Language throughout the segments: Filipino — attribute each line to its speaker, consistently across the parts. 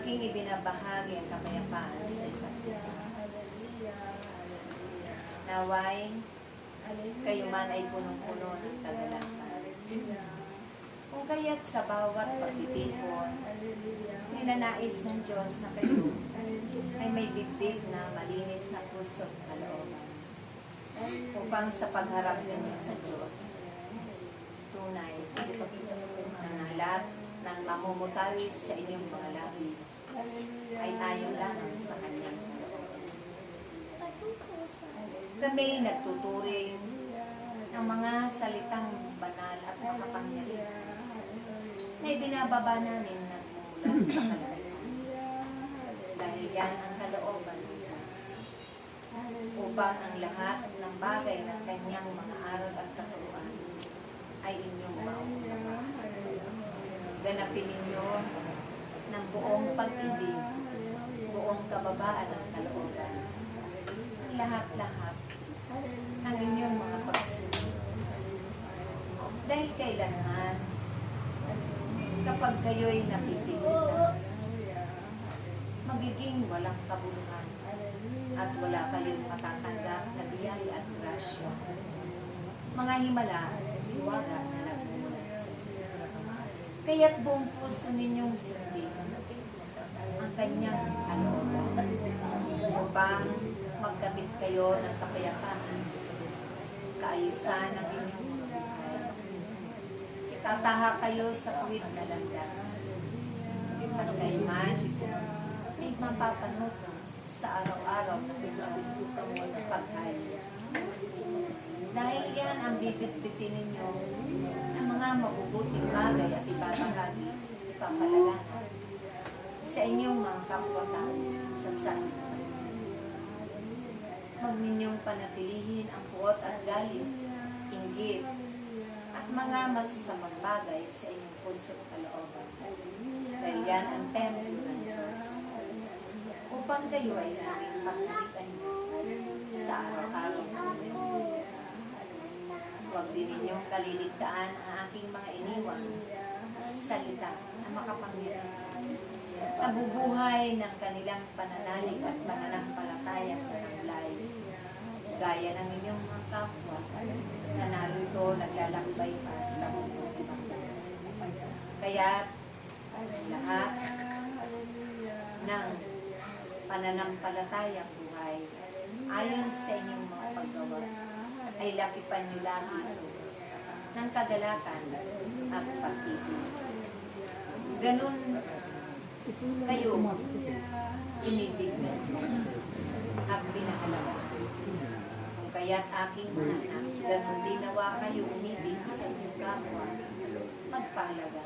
Speaker 1: aking ibinabahagi ang kapayapaan sa isa't isa. Naway, kayo man ay punong-puno ng kagalakan. Kung kaya't sa bawat pagtitipon, ninanais ng Diyos na kayo ay may dibdib na malinis na puso at kalooban. Upang sa pagharap ninyo sa Diyos, tunay na lahat ng mamumutawis sa inyong mga labi ay ayon lamang sa Kanyang kalooban. Kami nagtuturing ng mga salitang banal at makapangyarihan na ibinababa namin nagmumula sa kalooban. Dahil yan ang kalooban ng Diyos, upang ang lahat ng bagay ng Kanyang mga aral at katuruan ay inyong mauunawaan. Ganapin ninyo ng buong pag-ibig, buong kababaan ng kalooban, lahat-lahat ng inyong mga pagsunod. Dahil kailanman, kapag kayo'y napipilitan, magiging walang kabuluhan at wala kayong matatanggap na biyaya at grasya. Mga himala at hiwaga na nagmumula sa Diyos. Kaya't buong puso ninyong sundin ang Kanyang kalooban upang magkamit kayo ng kapayapaan, kaayusan ng inyong mga buhay. Tataha kayo sa tuwid na landas. At kaiman, may mapapanuto sa araw-araw na pag-ayo. Dahil yan ang bibit-bitin ninyo ng mga mabubuting bagay at ibabahagi, ipapalalanan sa inyong mga kapwa-tao sa sanlibutan. Huwag ninyong panatilihin ang puot at galit, inggit, at mga masasamang bagay sa inyong puso at kalooban. Dahil yan ang templo ng Diyos. Upang kayo ay naging pagkalitan niyo sa araw-araw na huwag din ninyong kaliligtaan ang aking mga iniwang salita na makapangyarihan. Nabubuhay ng kanilang pananalig at pananampalatayang taglay. Gaya ng inyong mga kapwa na narito naglalakbay pa sa mundo. Kaya lahat ng pananampalatayang buhay ayon sa inyong mga paggawa ay lakipan nyo lang ito ng kagalakan at pag-ibig. Ganun kayo inibig ng Diyos at pinahalagaan. Kung kaya't aking mga anak, ganun din nawa kayo umibig sa inyong kapwa, magpahalaga,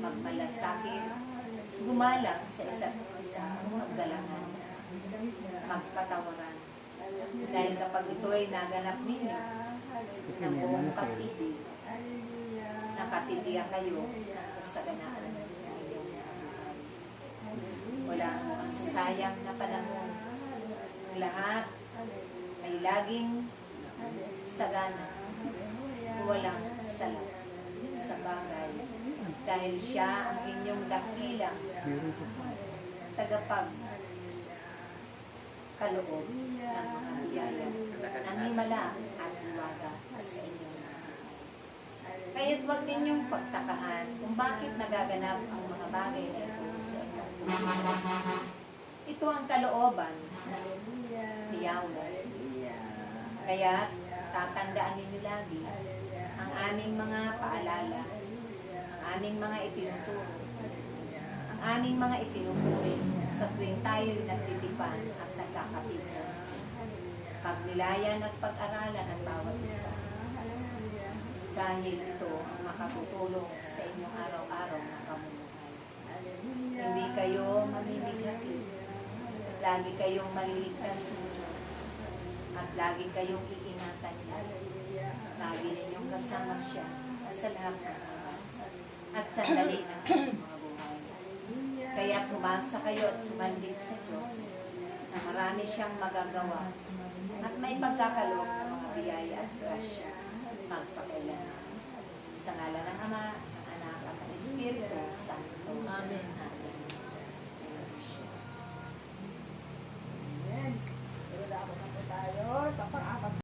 Speaker 1: magmalasakit, gumalang sa isa't isa, maggalangan, magpatawaran. Dahil kapag ito ay naganap ninyo ng buong pag-ibig, nakatitiyak kayo sa ganaan ng inyong buhay. Walang masasayang na panahon. Ang lahat ay laging sagana, walang salat sa bagay. Dahil siya ang inyong dakilang tagapag kaloob ng mga biyaya ng himala at hiwaga sa inyong buhay. Kaya't huwag ninyong pagtakahan kung bakit nagaganap ang mga bagay na ito sa inyong buhay. Ito ang kalooban ni Yahweh. Kaya't tatandaan ninyo lagi ang aming mga paalala, ang aming mga itinuturo, ang aming mga itinuturing sa tuwing tayo'y nagtitipan at nagkakatipon. Pagnilayan at pag-aralan ang bawat isa. Dahil ito ang makatutulong sa inyong araw-araw na pamumuhay. Hindi kayo mamimigati. Lagi kayong maliligtas ng Diyos. At lagi kayong iingatan niya. Lagi ninyong kasama siya sa lahat ng oras at sandali ng inyong mga buhay. Kaya pumasa kayo at sumandig sa Diyos na marami siyang magagawa at may pagkakaloob ng mga biyaya at grasya magpakailanman. Sa ngalan ng Ama, ng Anak, at ng Espiritu Santo. Amen. Amen.